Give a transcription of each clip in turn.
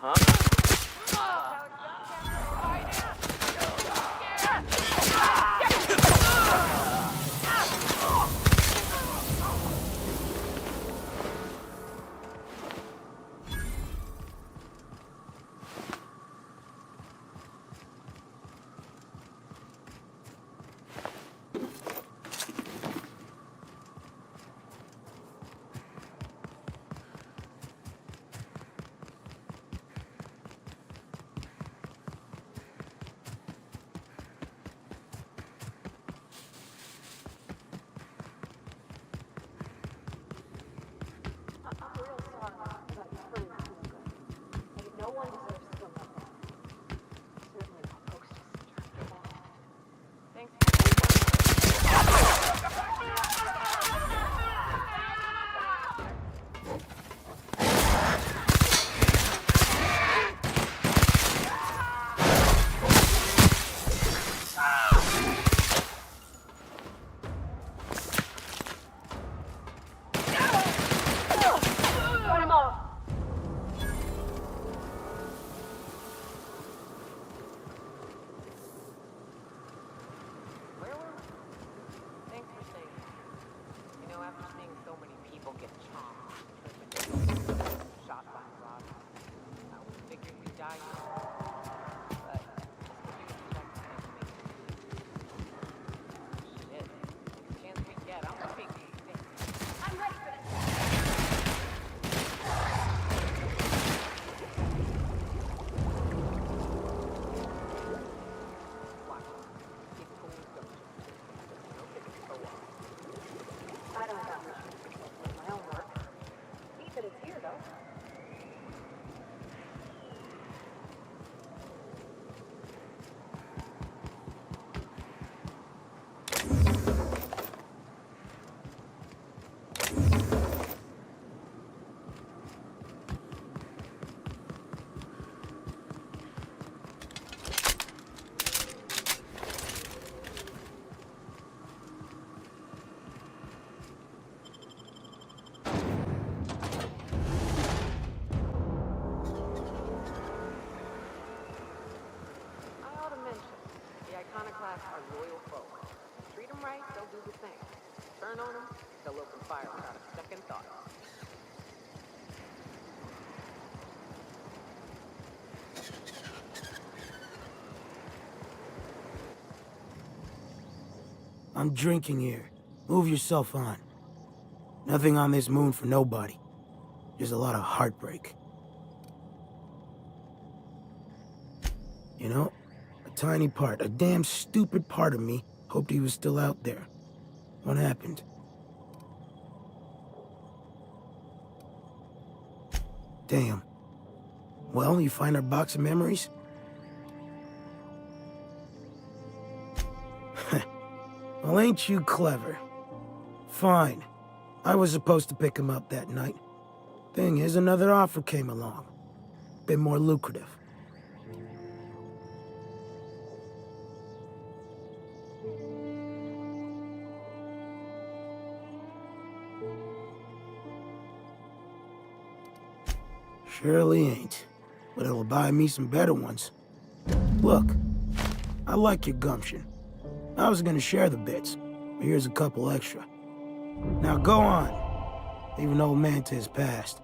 Are loyal folk. Treat them right, they'll do the same. Turn on them, they'll open fire without a second thought. I'm drinking here. Move yourself on. Nothing on this moon for nobody. There's a lot of heartbreak. You know, a tiny part, a damn stupid part of me hoped he was still out there. What happened? Damn. Well, you find our box of memories? Well, ain't you clever? Fine. I was supposed to pick him up that night. Thing is, another offer came along. Bit more lucrative. Surely ain't. But it'll buy me some better ones. Look, I like your gumption. I was gonna share the bits, but here's a couple extra. Now go on. Leave an old man to his past.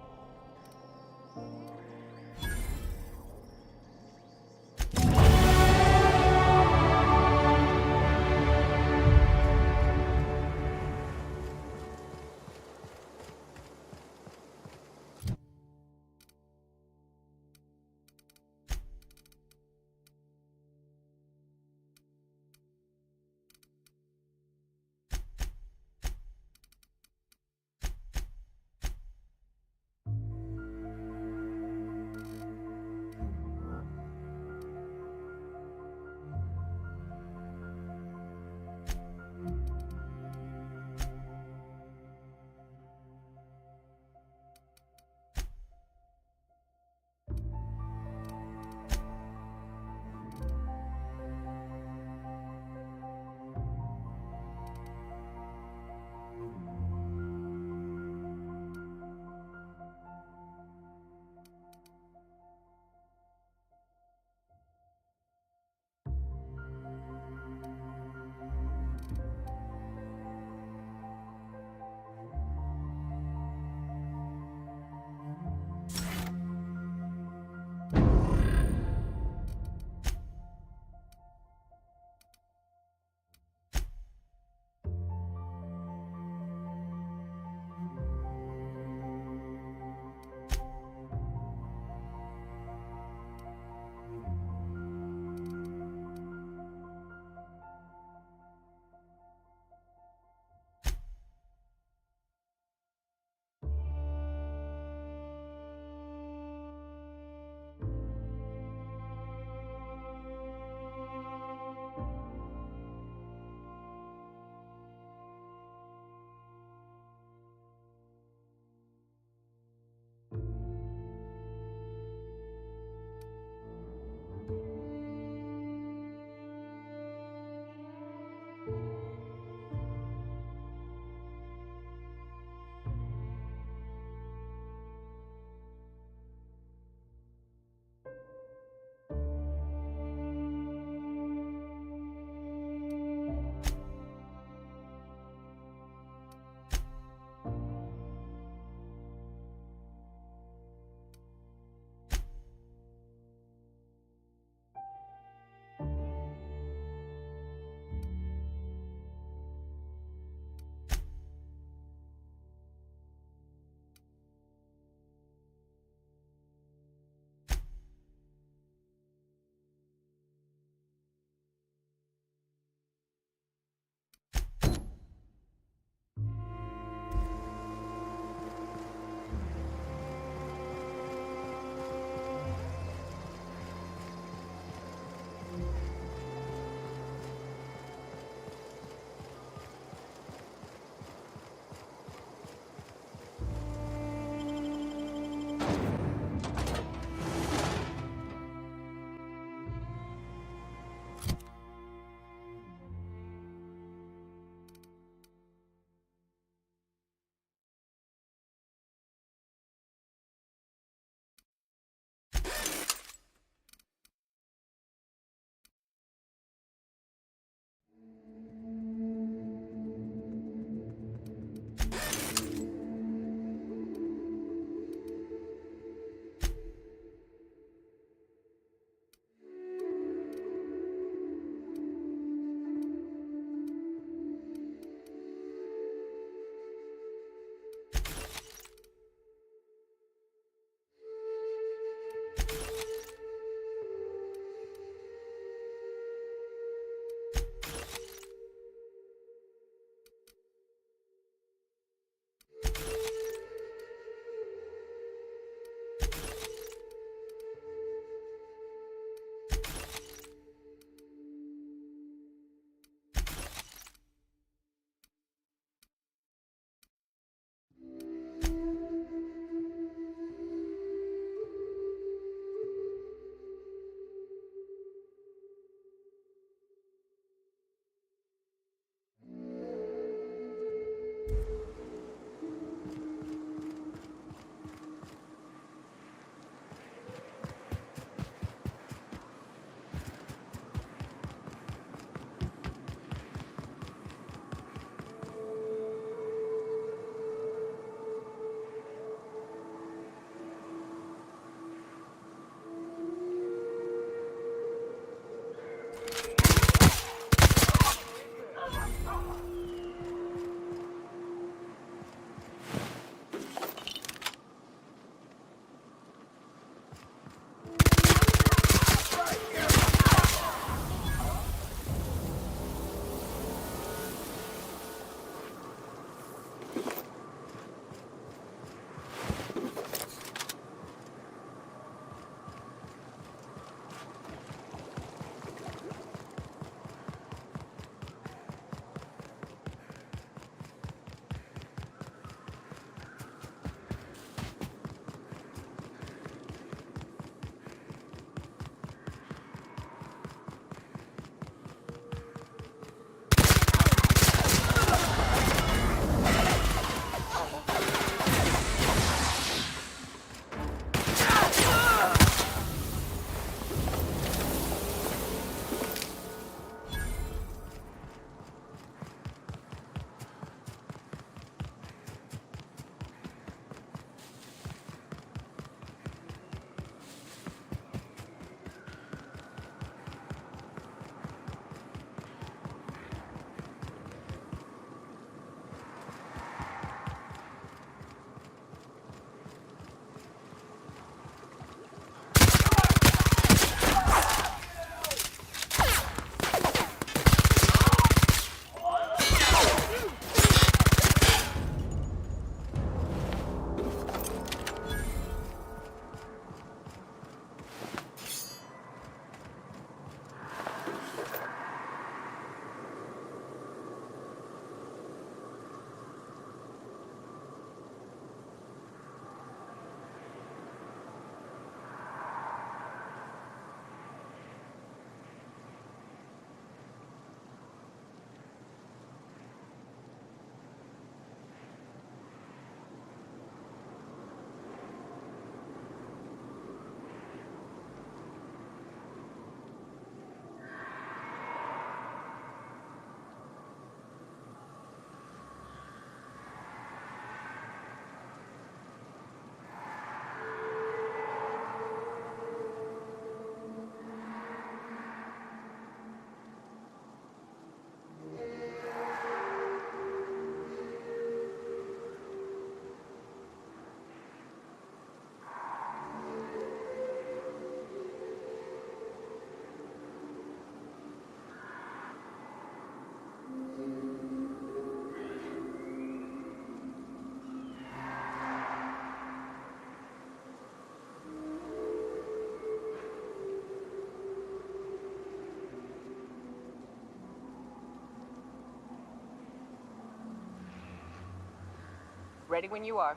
Ready when you are.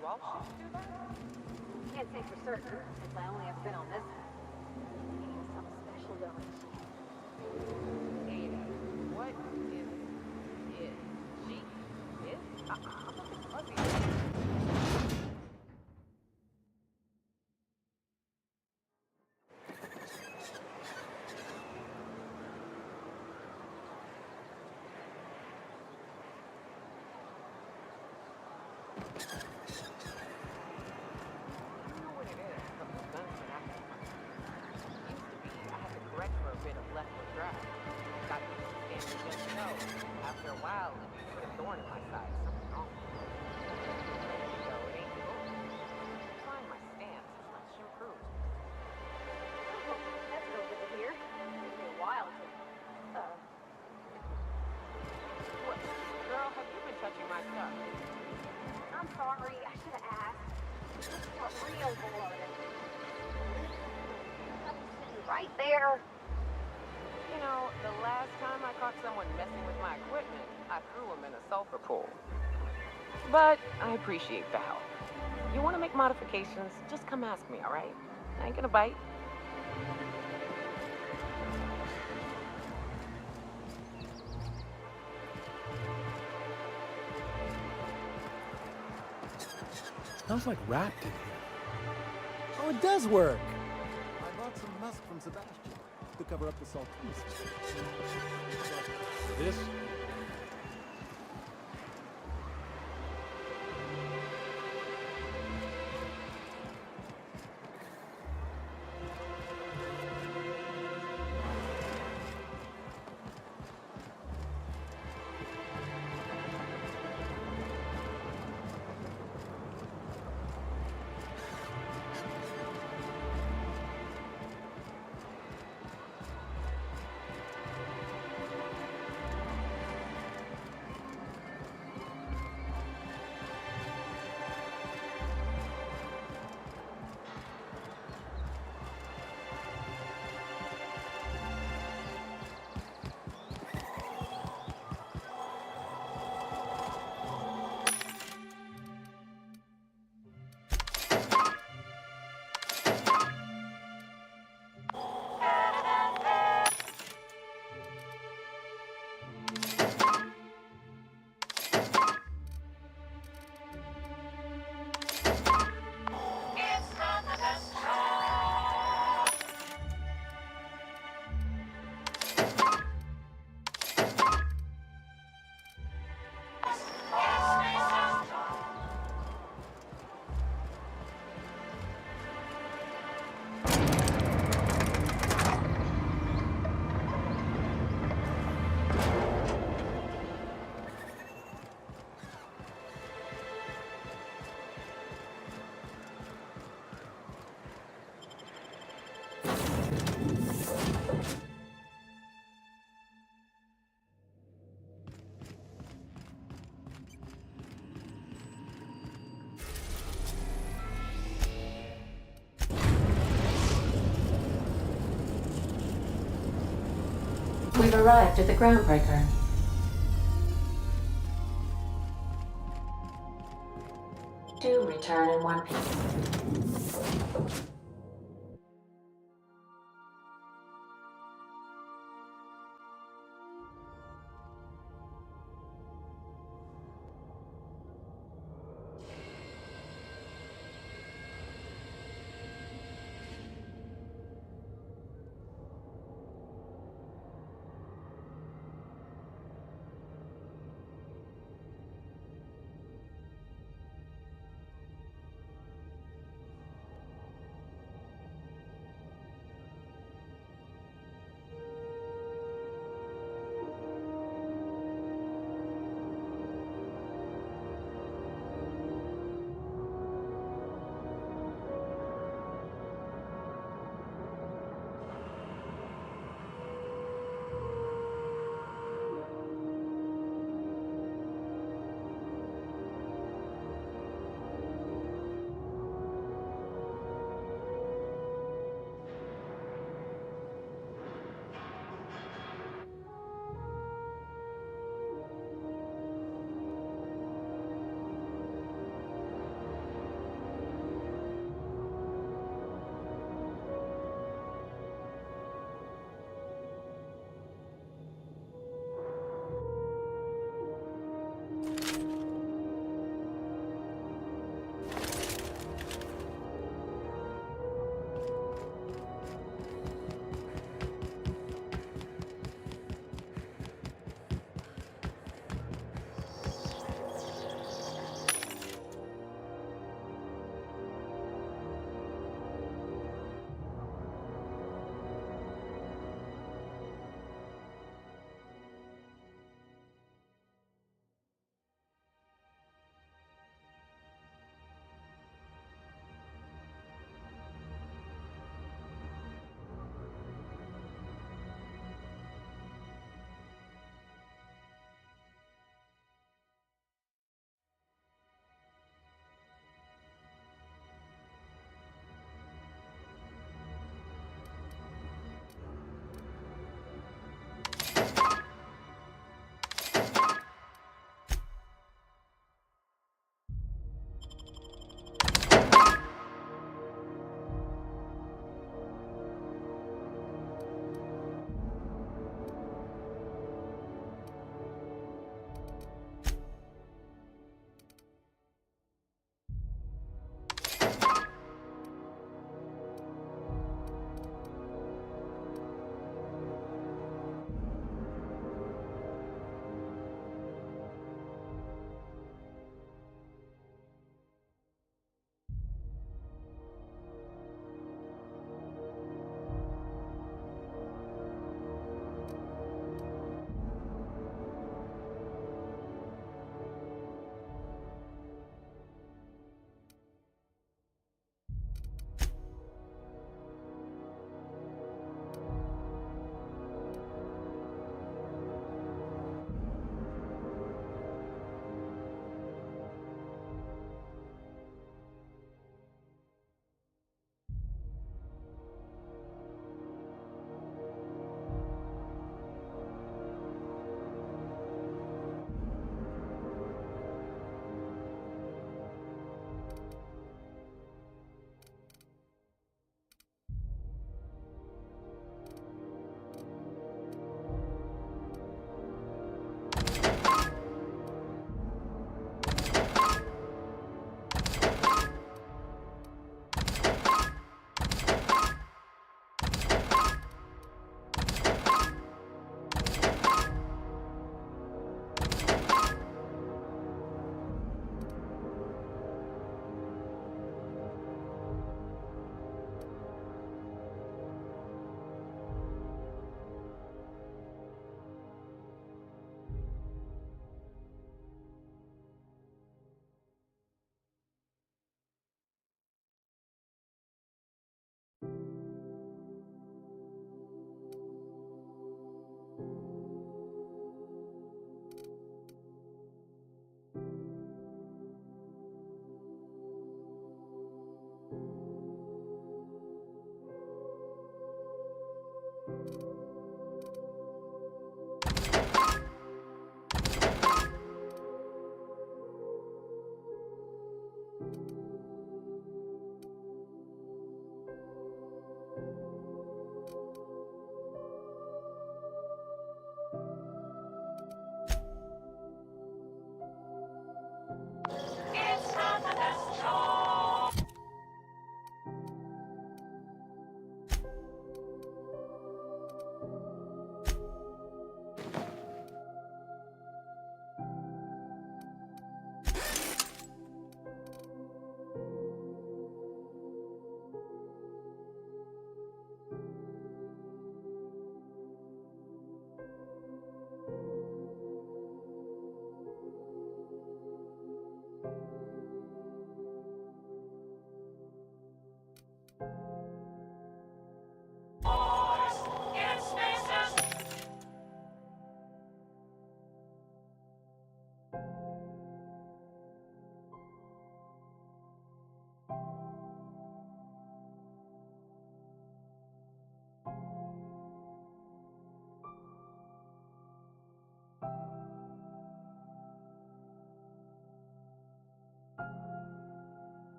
Do all ships do that? Can't say for certain, since I only ever been on this one. Maybe something special going. Ada, what is it? She is? I'm a bit fuzzy. After a while, it put a thorn in my side. Something wrong. So it ain't good. I'm trying my stance. It's much improved. Oh, that's real good to hear. It took me a while to, What? Girl, have you been touching my stuff? I'm sorry, I should have asked. I'm real bloated. I'm sitting right there. You know, the last time I caught someone messing with my equipment, I threw him in a sulfur pool. But I appreciate the help. You want to make modifications, just come ask me, all right? I ain't gonna bite. Smells like rat in here. Oh, it does work! I bought some musk from Sebastian to cover up the saltiness. This? We've arrived at the groundbreaker. To return in one piece.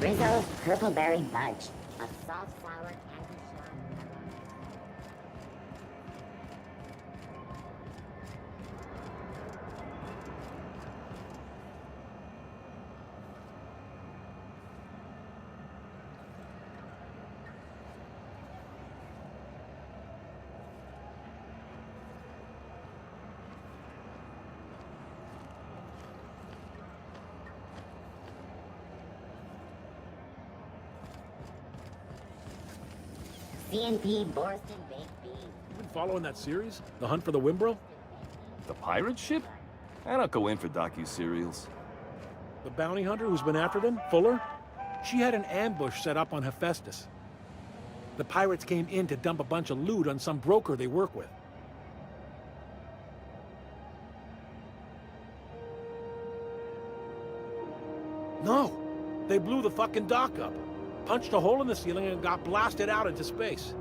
Rizzo's Purpleberry Budge. A soft, sour candy shop. C&P Borston Baked Beans. You been following that series? The Hunt for the Wimbro? The pirate ship? I don't go in for docu-serials. The bounty hunter who's been after them, Fuller? She had an ambush set up on Hephaestus. The pirates came in to dump a bunch of loot on some broker they work with. No! They blew the fucking dock up, punched a hole in the ceiling, and got blasted out into space.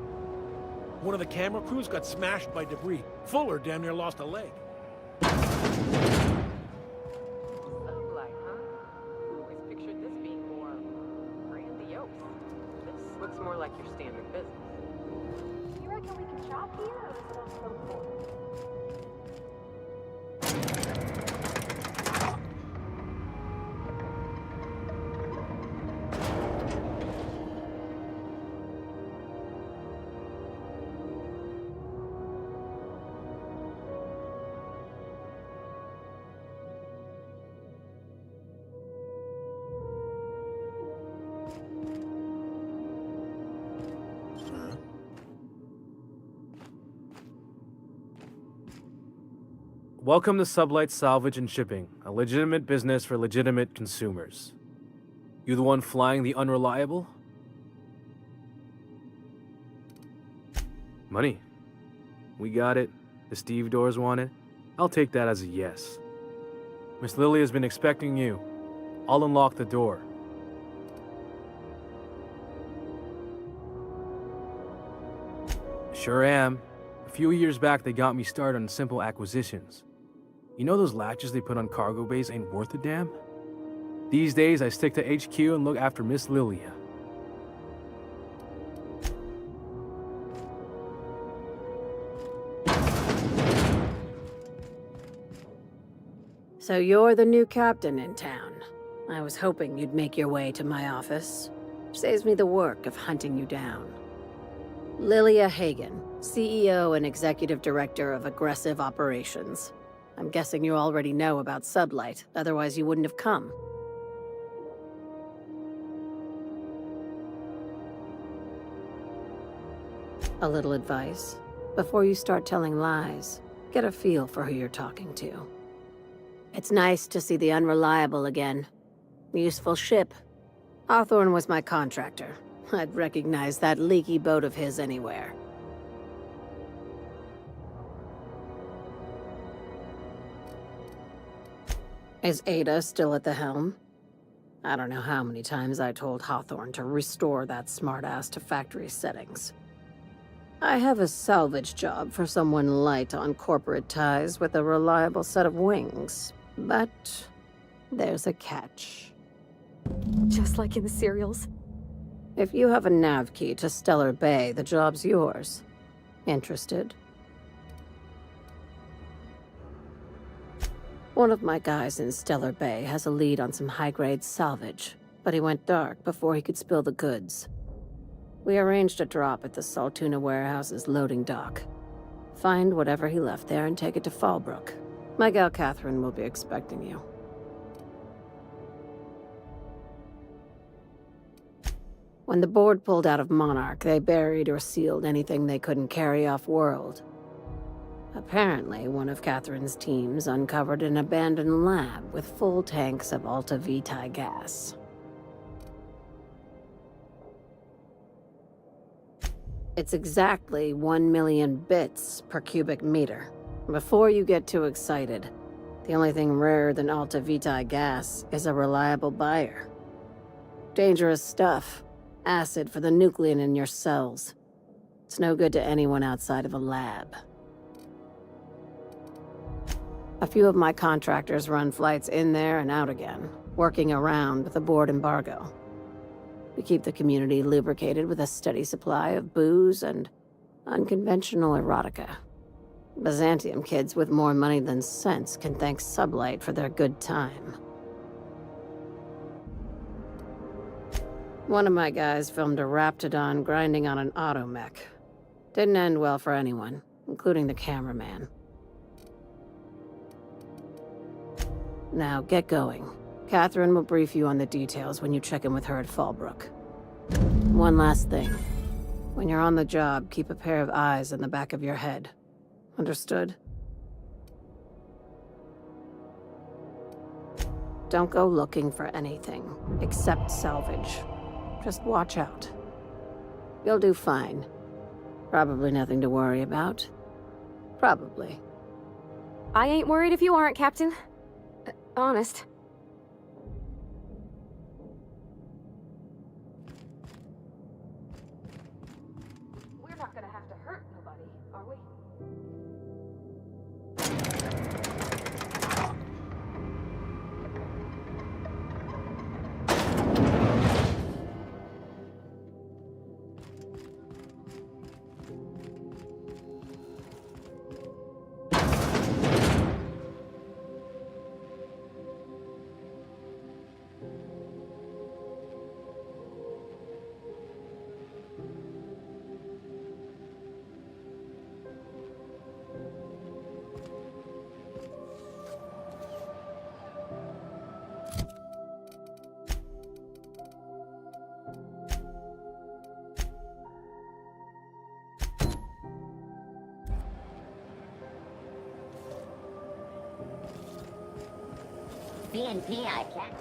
One of the camera crews got smashed by debris. Fuller damn near lost a leg. Sublight, huh? Always pictured this being more grandiose. This looks more like your standard business. You reckon we can shop here, or is it all so cool? Welcome to Sublight Salvage and Shipping, a legitimate business for legitimate consumers. You the one flying the Unreliable? Money. We got it. The Steve Doors want it. I'll take that as a yes. Miss Lily has been expecting you. I'll unlock the door. Sure am. A few years back, they got me started on simple acquisitions. You know those latches they put on cargo bays ain't worth a damn? These days, I stick to HQ and look after Miss Lilia. So you're the new captain in town. I was hoping you'd make your way to my office. Saves me the work of hunting you down. Lilia Hagen, CEO and Executive Director of Aggressive Operations. I'm guessing you already know about Sublight, otherwise you wouldn't have come. A little advice. Before you start telling lies, get a feel for who you're talking to. It's nice to see the Unreliable again. Useful ship. Hawthorne was my contractor. I'd recognize that leaky boat of his anywhere. Is Ada still at the helm? I don't know how many times I told Hawthorne to restore that smartass to factory settings. I have a salvage job for someone light on corporate ties with a reliable set of wings, but there's a catch. Just like in the serials? If you have a nav key to Stellar Bay, the job's yours. Interested? One of my guys in Stellar Bay has a lead on some high-grade salvage, but he went dark before he could spill the goods. We arranged a drop at the Saltuna warehouse's loading dock. Find whatever he left there and take it to Fallbrook. My gal Catherine will be expecting you. When the board pulled out of Monarch, they buried or sealed anything they couldn't carry off-world. Apparently, one of Catherine's teams uncovered an abandoned lab with full tanks of Alta Vitae gas. It's exactly 1 million bits per cubic meter. Before you get too excited, the only thing rarer than Alta Vitae gas is a reliable buyer. Dangerous stuff. Acid for the nuclein in your cells. It's no good to anyone outside of a lab. A few of my contractors run flights in there and out again, working around with the board embargo. to keep the community lubricated with a steady supply of booze and unconventional erotica. Byzantium kids with more money than sense can thank Sublight for their good time. One of my guys filmed a Raptidon grinding on an automech. Didn't end well for anyone, including the cameraman. Now, get going. Catherine will brief you on the details when you check in with her at Fallbrook. One last thing. When you're on the job, keep a pair of eyes in the back of your head. Understood? Don't go looking for anything, except salvage. Just watch out. You'll do fine. Probably nothing to worry about. Probably. I ain't worried if you aren't, Captain. Honest. We're not gonna have to hurt nobody, are we? CNP, I can't.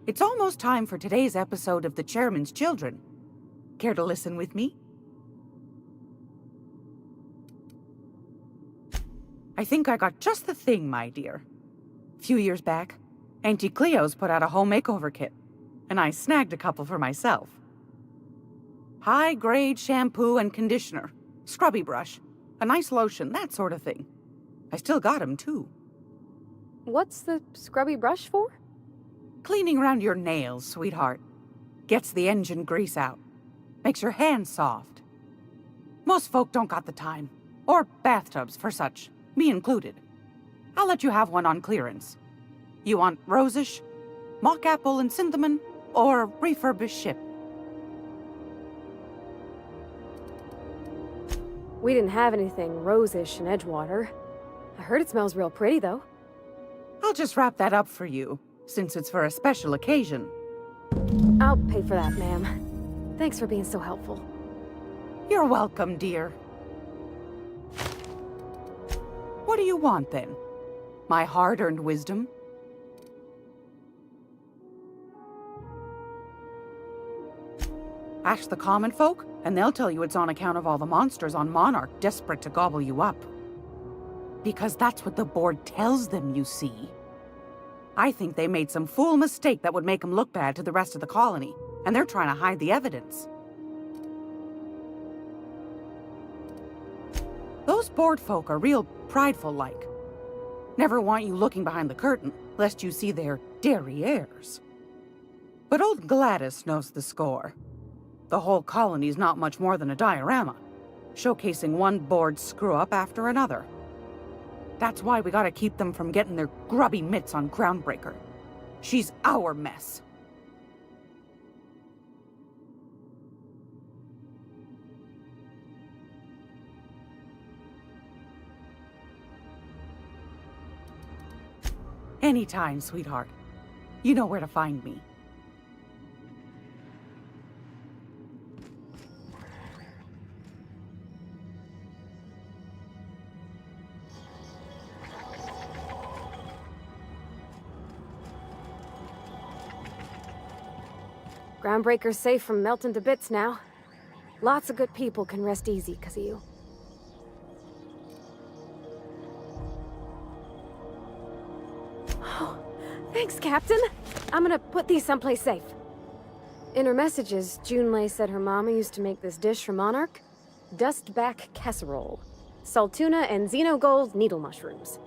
It's almost time for today's episode of The Chairman's Children. Care to listen with me? I think I got just the thing, my dear. A few years back, Auntie Cleo's put out a home makeover kit, and I snagged a couple for myself. High-grade shampoo and conditioner, scrubby brush, a nice lotion, that sort of thing. I still got 'em, too. What's the scrubby brush for? Cleaning around your nails, sweetheart. Gets the engine grease out. Makes your hands soft. Most folk don't got the time. Or bathtubs for such, me included. I'll let you have one on clearance. You want rosish, mock apple and cinnamon, or refurbished ship? We didn't have anything rosish in Edgewater. I heard it smells real pretty, though. I'll just wrap that up for you, since it's for a special occasion. I'll pay for that, ma'am. Thanks for being so helpful. You're welcome, dear. What do you want, then? My hard-earned wisdom? Ask the common folk, and they'll tell you it's on account of all the monsters on Monarch desperate to gobble you up. Because that's what the board tells them, you see. I think they made some fool mistake that would make them look bad to the rest of the colony, and they're trying to hide the evidence. Those board folk are real prideful-like. Never want you looking behind the curtain, lest you see their derrieres. But old Gladys knows the score. The whole colony's not much more than a diorama, showcasing one board screw-up after another. That's why we gotta keep them from getting their grubby mitts on Groundbreaker. She's our mess. Anytime, sweetheart. You know where to find me. Groundbreaker's safe from melting to bits now. Lots of good people can rest easy because of you. Oh, thanks, Captain. I'm gonna put these someplace safe. In her messages, Junlei said her mama used to make this dish for Monarch. Dustback casserole. Saltuna and xenogold needle mushrooms.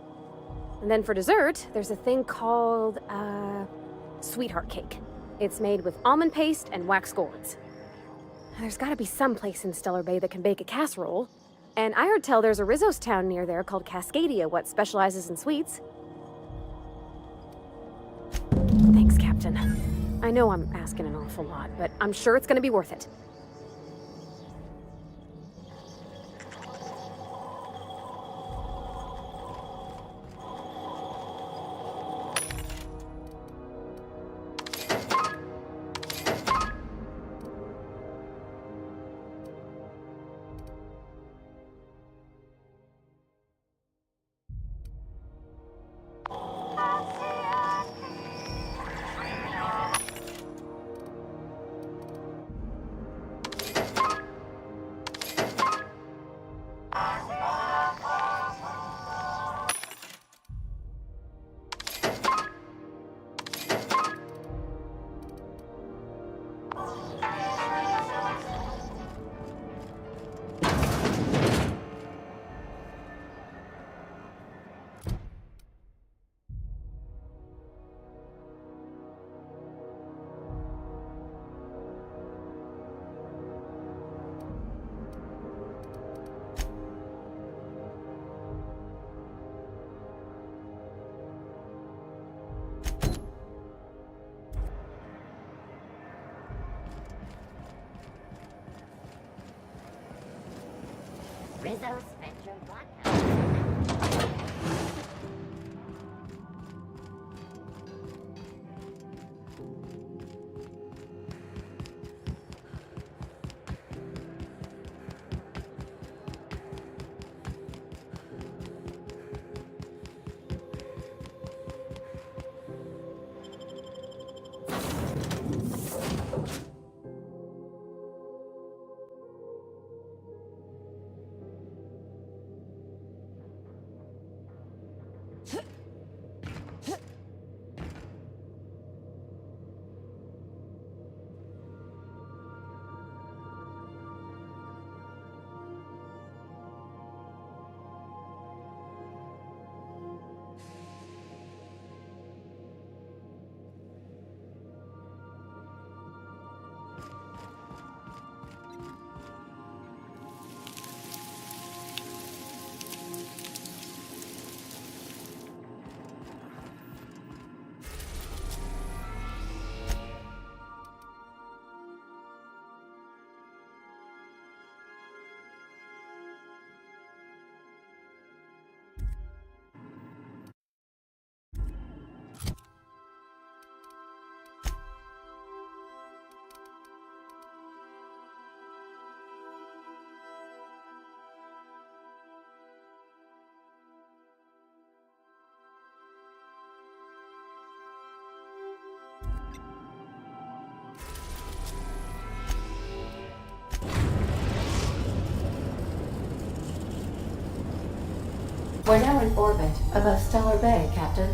And then for dessert, there's a thing called, sweetheart cake. It's made with almond paste and wax gourds. There's gotta be some place in Stellar Bay that can bake a casserole. And I heard tell there's a Rizzo's town near there called Cascadia what specializes in sweets. Thanks, Captain. I know I'm asking an awful lot, but I'm sure it's gonna be worth it. Rizzo's Spectrum Blockhouse. We're now in orbit above Stellar Bay, Captain.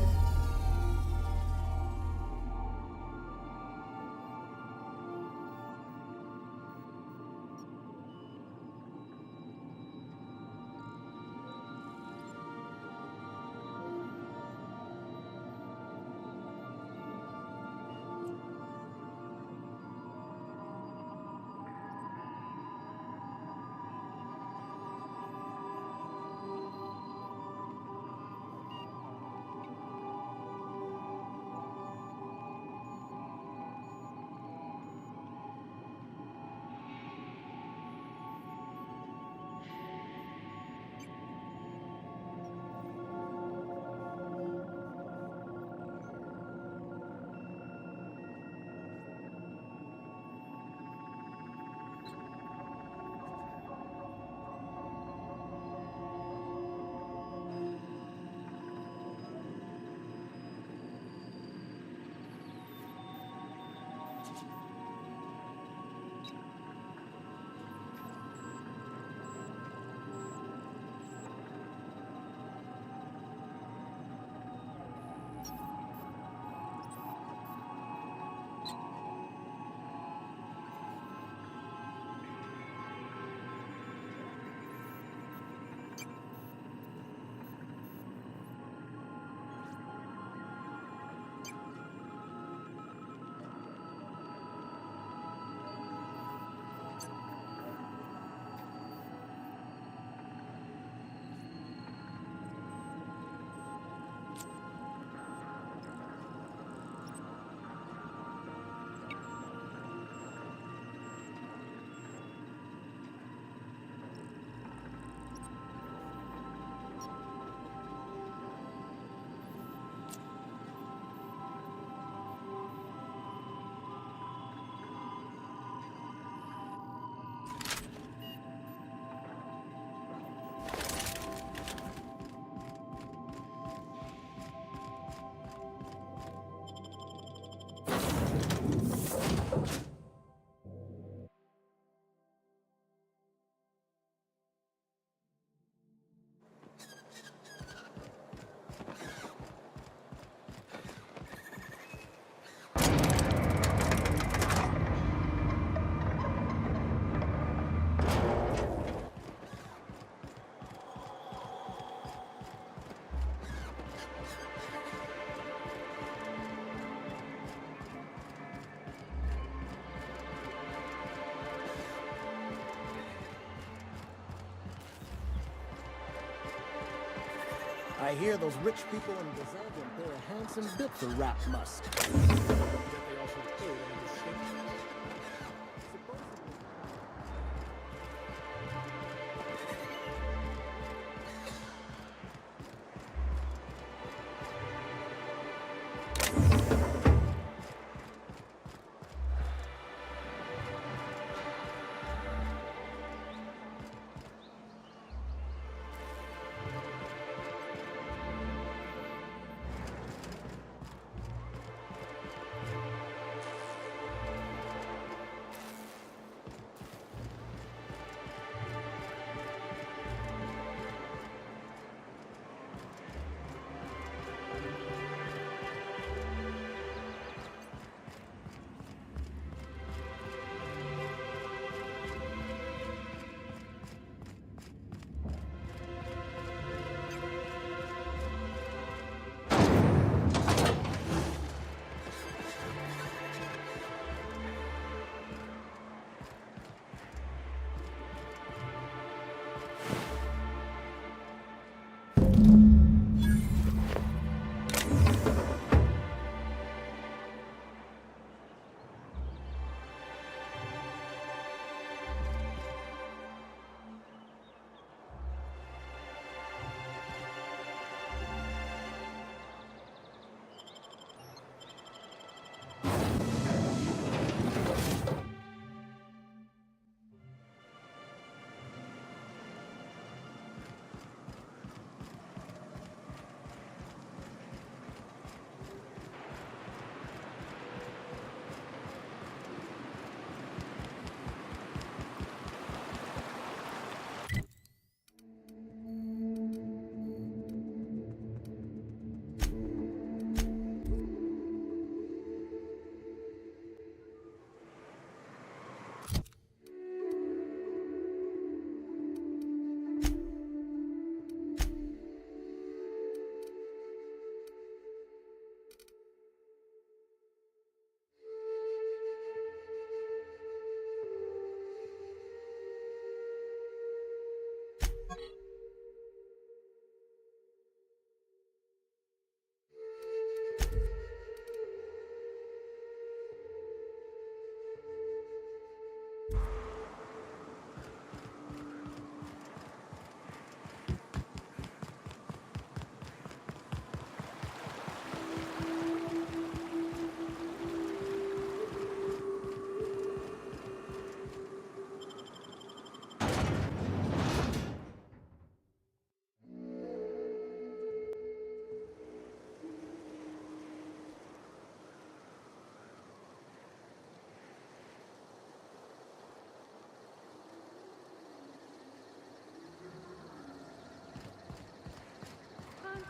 I hear those rich people in Gazette and pay a handsome bit for Rat Musk.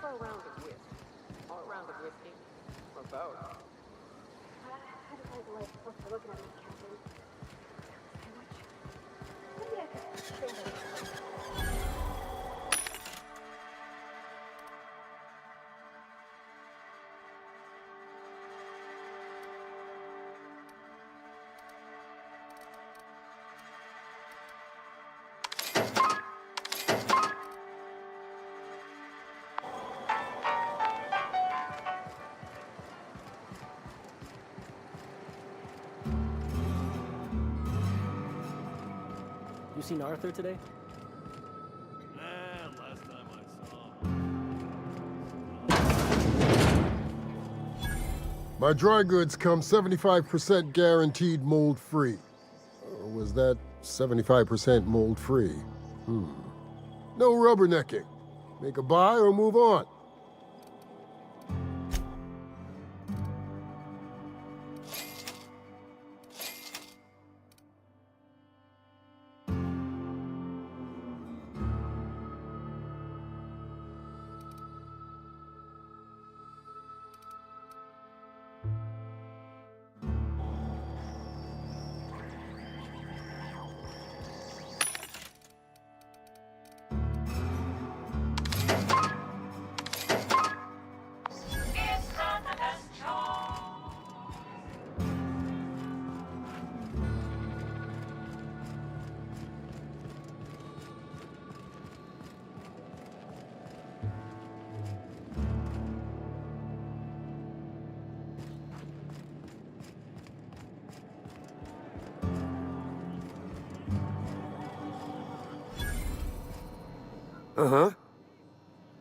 a round of whiskey? Or a round of whiskey? Or both? How do I like folks are looking at me, Captain? Sandwich? Maybe I could trade it. You seen Arthur today? Last time I saw him. My dry goods come 75% guaranteed mold-free. Or was that 75% mold-free? No rubbernecking. Make a buy or move on. Uh-huh.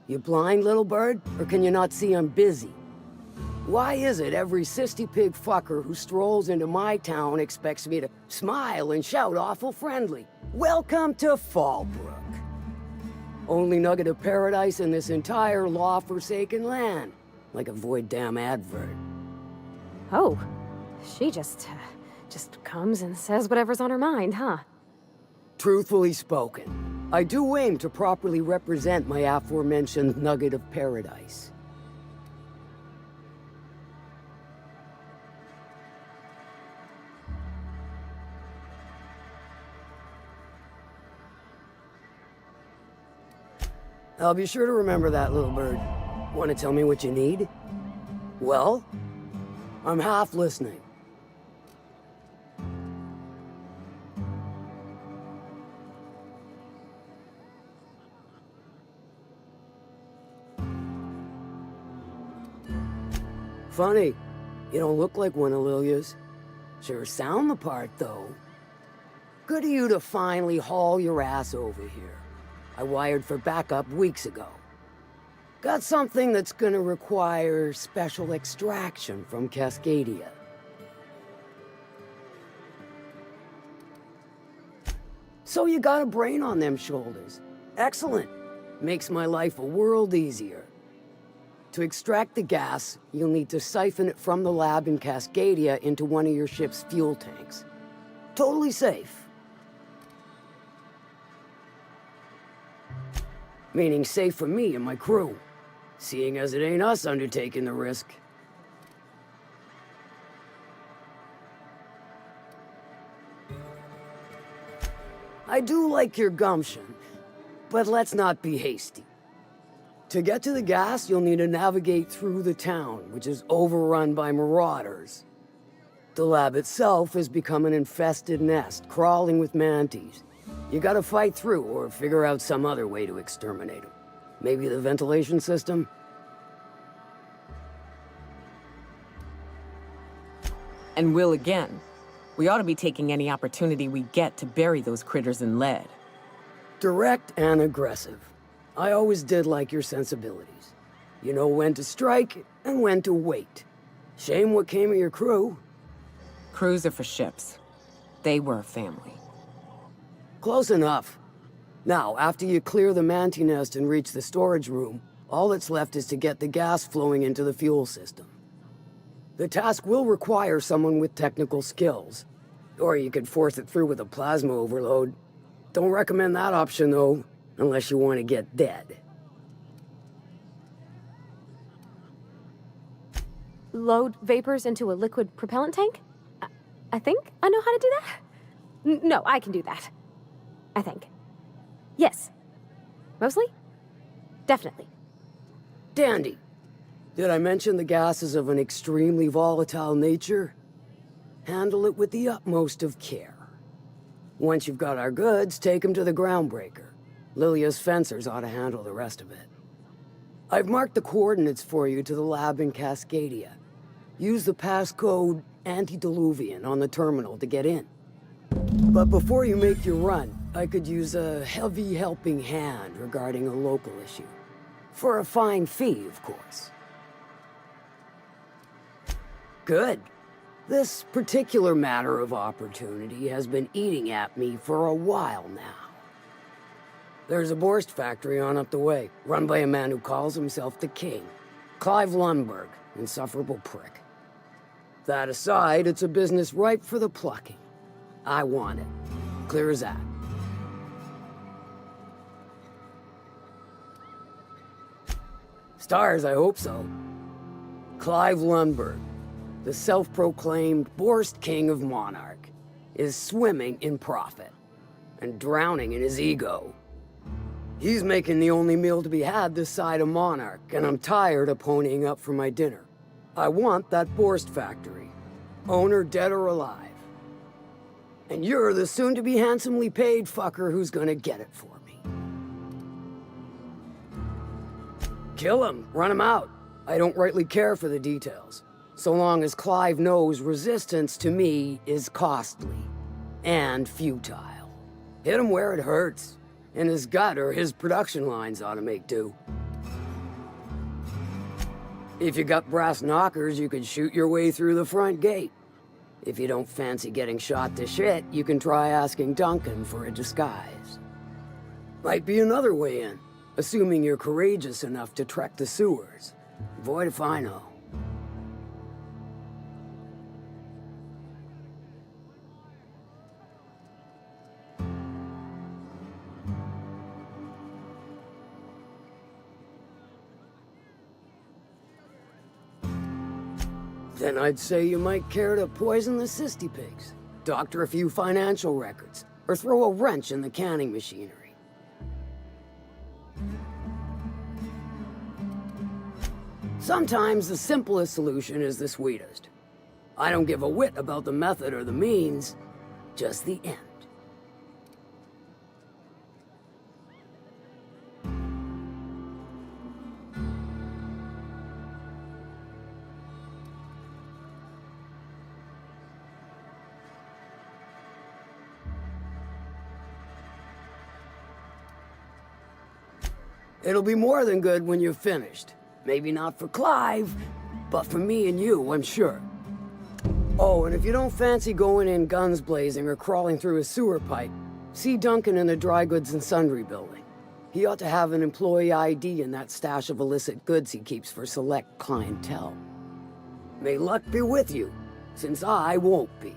You blind, little bird? Or can you not see I'm busy? Why is it every sissy pig fucker who strolls into my town expects me to smile and shout awful friendly? Welcome to Fallbrook. Only nugget of paradise in this entire law-forsaken land. Like a void damn advert. Oh, she just comes and says whatever's on her mind, huh? Truthfully spoken, I do aim to properly represent my aforementioned nugget of paradise. I'll be sure to remember that, little bird. Want to tell me what you need? Well, I'm half listening. Funny, you don't look like one of Lilia's. Sure sound the part, though. Good of you to finally haul your ass over here. I wired for backup weeks ago. Got something that's gonna require special extraction from Cascadia. So you got a brain on them shoulders. Excellent. Makes my life a world easier. To extract the gas, you'll need to siphon it from the lab in Cascadia into one of your ship's fuel tanks. Totally safe. Meaning safe for me and my crew, seeing as it ain't us undertaking the risk. I do like your gumption, but let's not be hasty. To get to the gas, you'll need to navigate through the town, which is overrun by marauders. The lab itself has become an infested nest, crawling with mantis. You gotta fight through, or figure out some other way to exterminate them. Maybe the ventilation system? And will again. We ought to be taking any opportunity we get to bury those critters in lead. Direct and aggressive. I always did like your sensibilities. You know when to strike and when to wait. Shame what came of your crew. Crews are for ships. They were a family. Close enough. Now, after you clear the manti nest and reach the storage room, all that's left is to get the gas flowing into the fuel system. The task will require someone with technical skills. Or you could force it through with a plasma overload. Don't recommend that option, though, unless you want to get dead. load vapors into a liquid propellant tank? I think I know how to do that. No, I can do that. I think. Yes. Mostly? Definitely. Dandy. Did I mention the gas is of an extremely volatile nature? Handle it with the utmost of care. Once you've got our goods, take them to the groundbreaker. Lilia's fencers ought to handle the rest of it. I've marked the coordinates for you to the lab in Cascadia. Use the passcode Antediluvian on the terminal to get in. But before you make your run, I could use a heavy helping hand regarding a local issue. For a fine fee, of course. Good. This particular matter of opportunity has been eating at me for a while now. There's a Borst factory on up the way, run by a man who calls himself the King. Clive Lundberg, insufferable prick. That aside, it's a business ripe for the plucking. I want it. Clear as that. Stars, I hope so. Clive Lundberg, the self-proclaimed Borst King of Monarch, is swimming in profit and drowning in his ego. He's making the only meal to be had this side of Monarch, and I'm tired of ponying up for my dinner. I want that Borst factory, owner dead or alive. And you're the soon-to-be handsomely paid fucker who's gonna get it for me. Kill him, run him out. I don't rightly care for the details. So long as Clive knows resistance to me is costly and futile. Hit him where it hurts. In his gut or his production lines ought to make do. If you got brass knockers, you could shoot your way through the front gate. If you don't fancy getting shot to shit, you can try asking Duncan for a disguise. Might be another way in, assuming you're courageous enough to trek the sewers. Void if I know. Then I'd say you might care to poison the cysty pigs, doctor a few financial records, or throw a wrench in the canning machinery. Sometimes the simplest solution is the sweetest. I don't give a whit about the method or the means, just the end. It'll be more than good when you're finished. Maybe not for Clive, but for me and you, I'm sure. Oh, and if you don't fancy going in guns blazing or crawling through a sewer pipe, see Duncan in the Dry Goods and Sundry building. He ought to have an employee ID in that stash of illicit goods he keeps for select clientele. May luck be with you, since I won't be.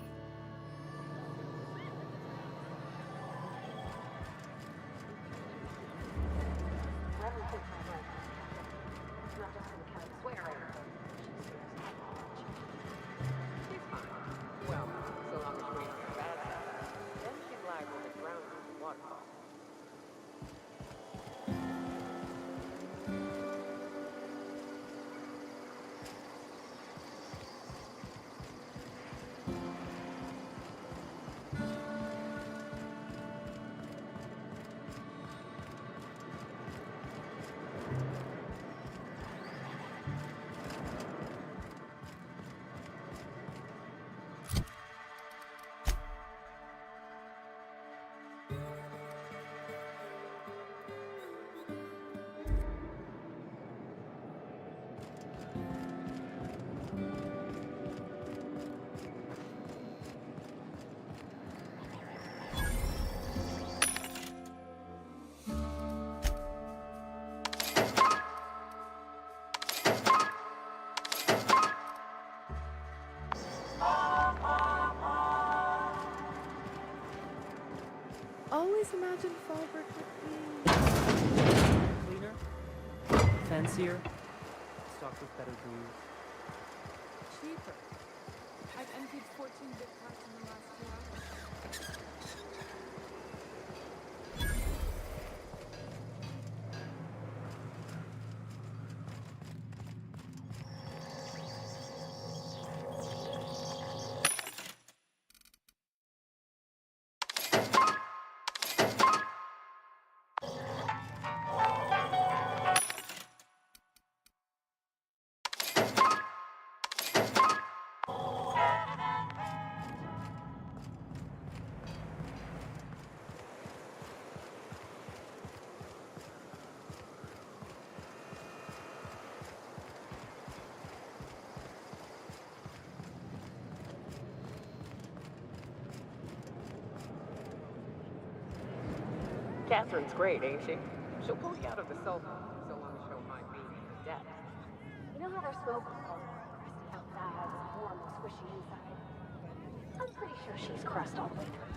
Always imagined Fallbrook would be... cleaner, fancier, stocked with better brews. cheaper. I've emptied 14-bit cards in the last 2 hours. Catherine's great, ain't she? She'll pull you out of the sofa, so long as you don't mind being in the depths. You know how their smoke is all crusty outside and warm and squishy inside? I'm pretty sure she's crust all the way through.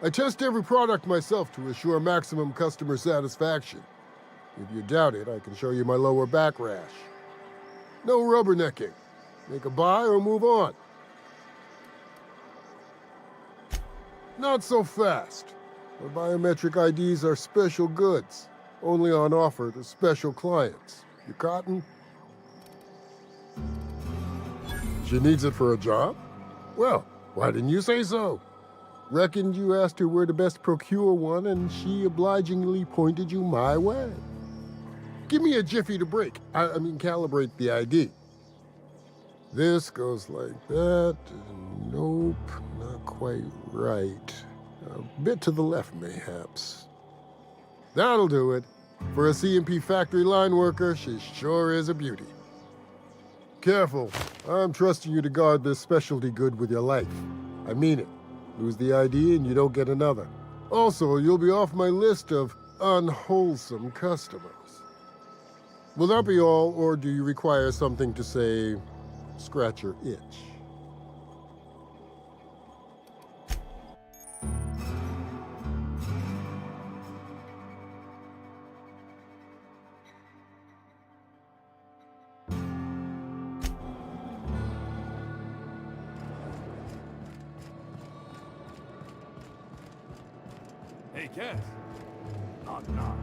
I test every product myself to assure maximum customer satisfaction. If you doubt it, I can show you my lower back rash. No rubbernecking. Make a buy or move on. Not so fast. My biometric IDs are special goods, only on offer to special clients. You cotton? She needs it for a job? Well, why didn't you say so? Reckoned you asked her where to best procure one, and she obligingly pointed you my way. Give me a jiffy to break. I mean, calibrate the ID. This goes like that. Nope, not quite right. A bit to the left, mayhaps. That'll do it. For a CMP factory line worker, she sure is a beauty. Careful. I'm trusting you to guard this specialty good with your life. I mean it. Lose the ID and you don't get another. Also, you'll be off my list of unwholesome customers. Will that be all, or do you require something to say, scratch your itch? Hey, Cass. Knock, knock.